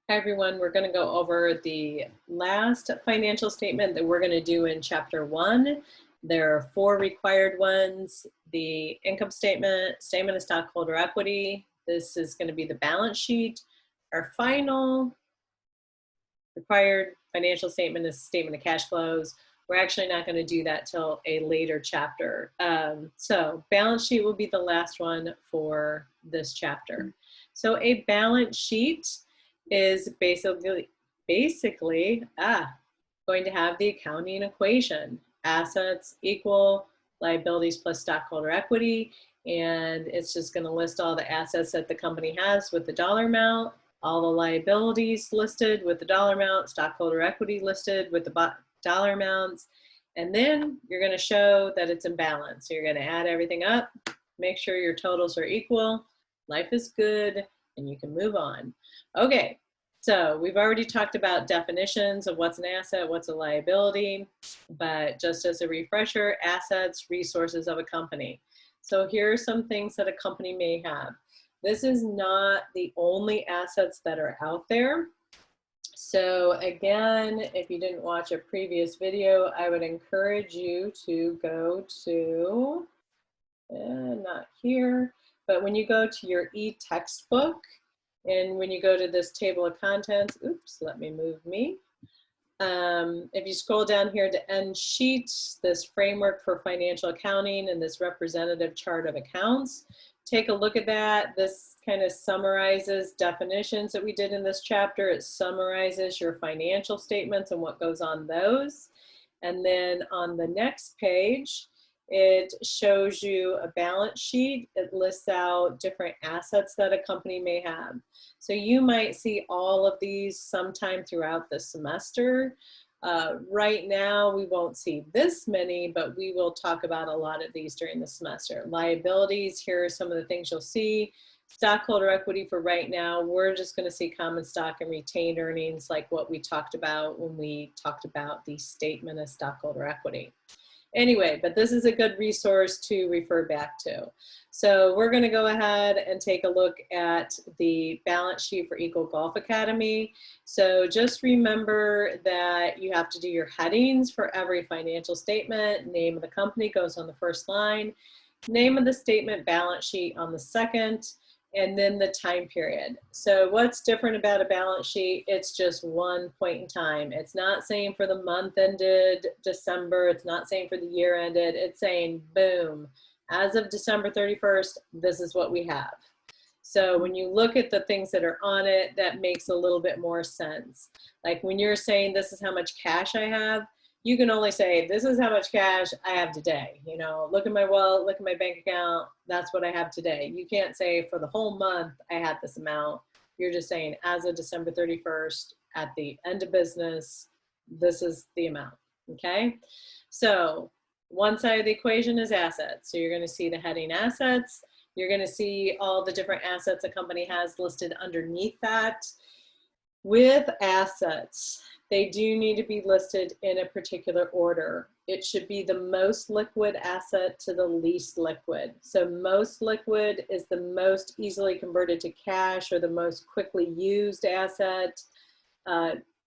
Hi, everyone. We're going to go over the last financial statement that we're going to do in Chapter 1. There are 4 required ones: the income statement, statement of stockholder equity. This is going to be the balance sheet. Our final required financial statement is statement of cash flows. We're actually not going to do that till a later chapter. So balance sheet will be the last one for this chapter. So a balance sheet is basically going to have the accounting equation: assets equal liabilities plus stockholder equity, and it's just going to list all the assets that the company has with the dollar amount, all the liabilities listed with the dollar amount, stockholder equity listed with the dollar amounts, and then you're going to show that it's in balance. So you're going to add everything up, make sure your totals are equal, life is good, and you can move on. Okay, so we've already talked about definitions of what's an asset, what's a liability, but just as a refresher, assets, resources of a company. So here are some things that a company may have. This is not the only assets that are out there. So again, if you didn't watch a previous video, I would encourage you to go to, not here, but when you go to your e-textbook, and when you go to this table of contents, oops, let me move me. If you scroll down here to end sheet, this framework for financial accounting and this representative chart of accounts, take a look at that. This kind of summarizes definitions that we did in this chapter. It summarizes your financial statements and what goes on those. And then on the next page, it shows you a balance sheet. It lists out different assets that a company may have. So you might see all of these sometime throughout the semester. Right now, we won't see this many, but we will talk about a lot of these during the semester. Liabilities, here are some of the things you'll see. Stockholder equity for right now, we're just going to see common stock and retained earnings like what we talked about when we talked about the statement of stockholder equity. Anyway, but this is a good resource to refer back to. So we're going to go ahead and take a look at the balance sheet for Eagle Golf Academy. So just remember that you have to do your headings for every financial statement. Name of the company goes on the first line, name of the statement, balance sheet on the second, and then the time period. So what's different about a balance sheet? It's just one point in time. It's not saying for the month ended December. It's not saying for the year ended. It's saying, boom, as of December 31st, this is what we have. So when you look at the things that are on it, that makes a little bit more sense. Like when you're saying this is how much cash I have, you can only say, this is how much cash I have today. You know, look at my wallet, look at my bank account. That's what I have today. You can't say for the whole month, I had this amount. You're just saying as of December 31st at the end of business, this is the amount, okay? So one side of the equation is assets. So you're gonna see the heading assets. You're gonna see all the different assets a company has listed underneath that. With assets, they do need to be listed in a particular order. It should be the most liquid asset to the least liquid. So most liquid is the most easily converted to cash or the most quickly used asset.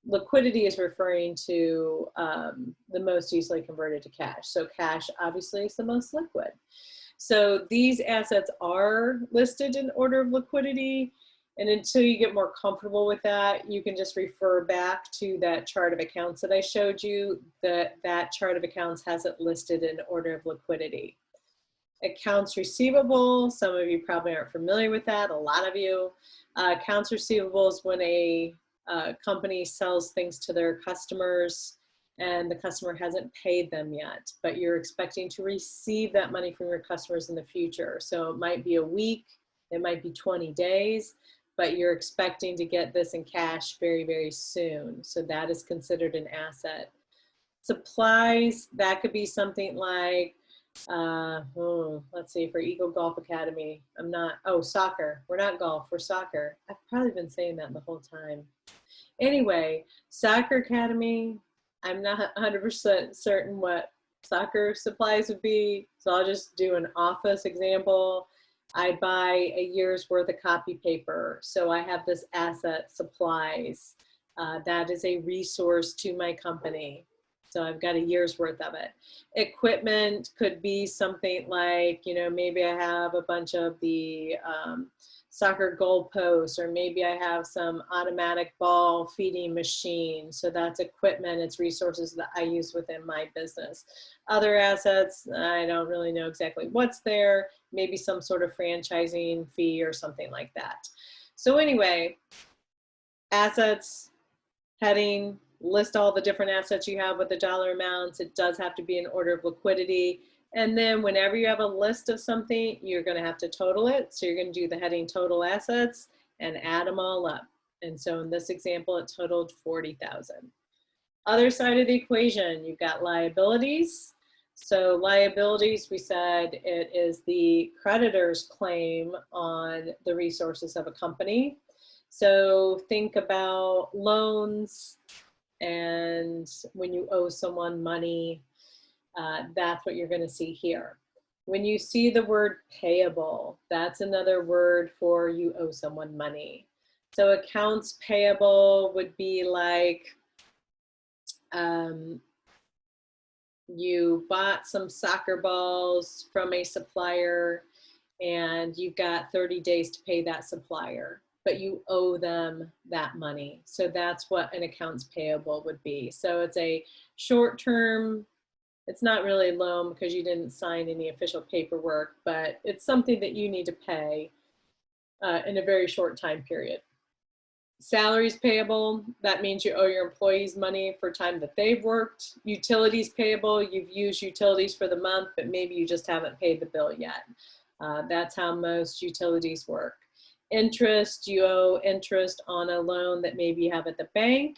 Liquidity is referring to the most easily converted to cash. So cash obviously is the most liquid. So these assets are listed in order of liquidity. And until you get more comfortable with that, you can just refer back to that chart of accounts that I showed you. That chart of accounts has it listed in order of liquidity. Accounts receivable, some of you probably aren't familiar with that, a lot of you. Accounts receivable is when a company sells things to their customers and the customer hasn't paid them yet, but you're expecting to receive that money from your customers in the future. So it might be a week, it might be 20 days, but you're expecting to get this in cash very, very soon. So that is considered an asset. Supplies, that could be something like, let's see, for Eagle Golf Academy, soccer. We're not golf, we're soccer. I've probably been saying that the whole time. Anyway, soccer academy, I'm not 100% certain what soccer supplies would be, so I'll just do an office example. I buy a year's worth of copy paper, so I have this asset, supplies. That is a resource to my company. So I've got a year's worth of it. Equipment could be something like, you know, maybe I have a bunch of the soccer goal posts, or maybe I have some automatic ball feeding machine. So that's equipment, it's resources that I use within my business. Other assets, I don't really know exactly what's there, maybe some sort of franchising fee or something like that. So anyway, assets, heading, list all the different assets you have with the dollar amounts. It does have to be in order of liquidity. And then whenever you have a list of something, you're going to have to total it. So you're going to do the heading total assets and add them all up. And so in this example, it totaled 40,000. Other side of the equation, you've got liabilities. So liabilities, we said it is the creditor's claim on the resources of a company. So think about loans, and when you owe someone money, that's what you're going to see here. When you see the word payable, that's another word for you owe someone money. So accounts payable would be like you bought some soccer balls from a supplier and you've got 30 days to pay that supplier, but you owe them that money. So that's what an accounts payable would be. So it's a short-term, it's not really a loan because you didn't sign any official paperwork, but it's something that you need to pay in a very short time period. Salaries payable, that means you owe your employees money for time that they've worked. Utilities payable, you've used utilities for the month, but maybe you just haven't paid the bill yet. That's how most utilities work. Interest, you owe interest on a loan that maybe you have at the bank.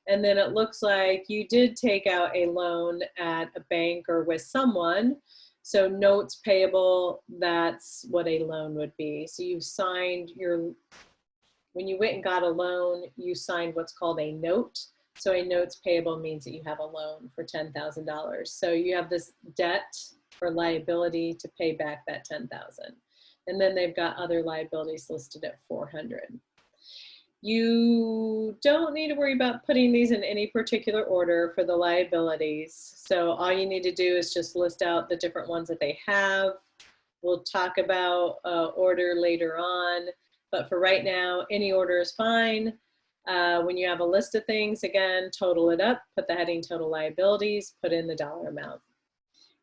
And then it looks like you did take out a loan at a bank or with someone. So notes payable, that's what a loan would be. So you've signed when you went and got a loan, you signed what's called a note. So a notes payable means that you have a loan for $10,000. So you have this debt or liability to pay back that $10,000. And then they've got other liabilities listed at 400. You don't need to worry about putting these in any particular order for the liabilities. So all you need to do is just list out the different ones that they have. We'll talk about order later on, but for right now, any order is fine. When you have a list of things, again, total it up, put the heading total liabilities, put in the dollar amount.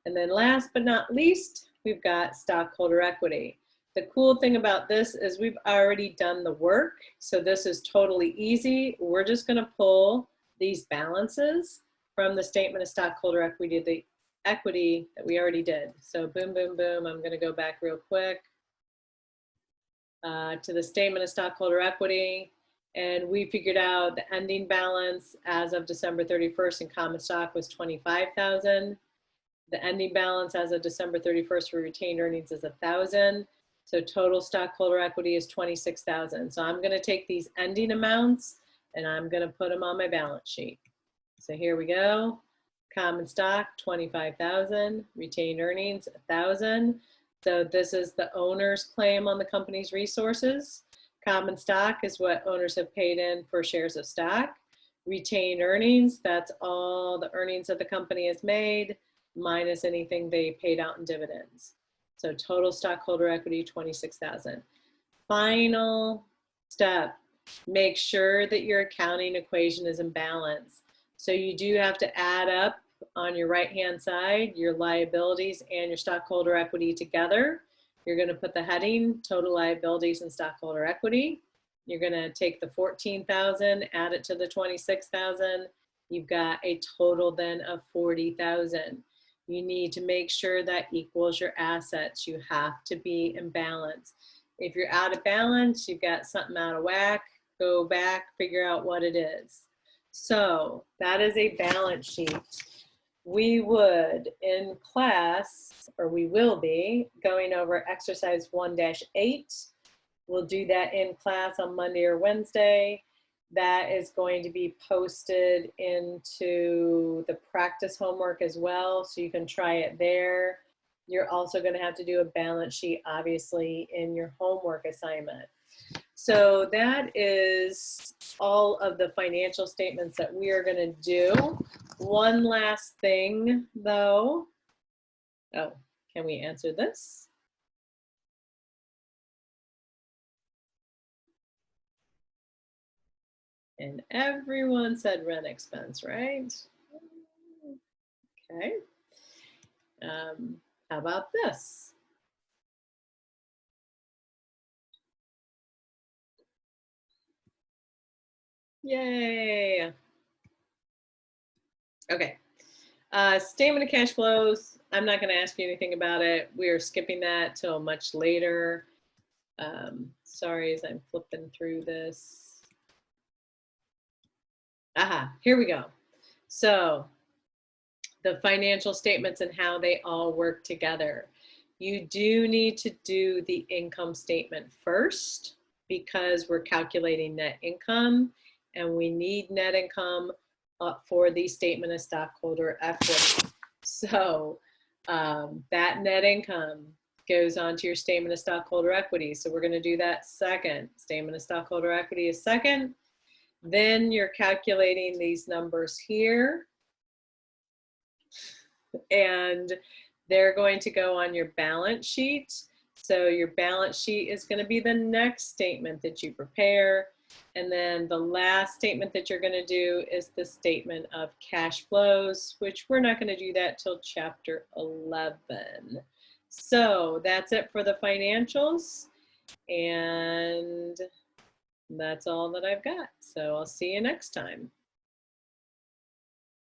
And then last but not least, we've got stockholder equity. The cool thing about this is we've already done the work. So this is totally easy. We're just going to pull these balances from the statement of stockholder equity, the equity that we already did. So boom, boom, boom. I'm going to go back real quick to the statement of stockholder equity. And we figured out the ending balance as of December 31st in common stock was 25,000. The ending balance as of December 31st for retained earnings is 1,000. So total stockholder equity is 26,000. So I'm going to take these ending amounts and I'm going to put them on my balance sheet. So here we go. Common stock, 25,000. Retained earnings, 1,000. So this is the owner's claim on the company's resources. Common stock is what owners have paid in for shares of stock. Retained earnings, that's all the earnings that the company has made, minus anything they paid out in dividends. So total stockholder equity, 26,000. Final step, make sure that your accounting equation is in balance. So you do have to add up on your right-hand side, your liabilities and your stockholder equity together. You're going to put the heading, total liabilities and stockholder equity. You're going to take the 14,000, add it to the 26,000. You've got a total then of 40,000. You need to make sure that equals your assets. You have to be in balance. If you're out of balance, you've got something out of whack, go back, figure out what it is. So that is a balance sheet. We would in class, or we will be, going over exercise 1-8. We'll do that in class on Monday or Wednesday. That is going to be posted into the practice homework as well, so you can try it there. You're also going to have to do a balance sheet, obviously, in your homework assignment. So that is all of the financial statements that we are going to do. One last thing, though. Oh, can we answer this? And everyone said rent expense, right? Okay. How about this? Yay. Okay. Statement of cash flows. I'm not going to ask you anything about it. We are skipping that till much later. Sorry as I'm flipping through this. Aha, here we go. So the financial statements and how they all work together. You do need to do the income statement first because we're calculating net income and we need net income for the statement of stockholder equity. So that net income goes onto your statement of stockholder equity. So we're going to do that second. Statement of stockholder equity is second. Then you're calculating these numbers here, and they're going to go on your balance sheet. So your balance sheet is going to be the next statement that you prepare. And then the last statement that you're going to do is the statement of cash flows, which we're not going to do that till chapter 11. So that's it for the financials. And that's all that I've got. So I'll see you next time.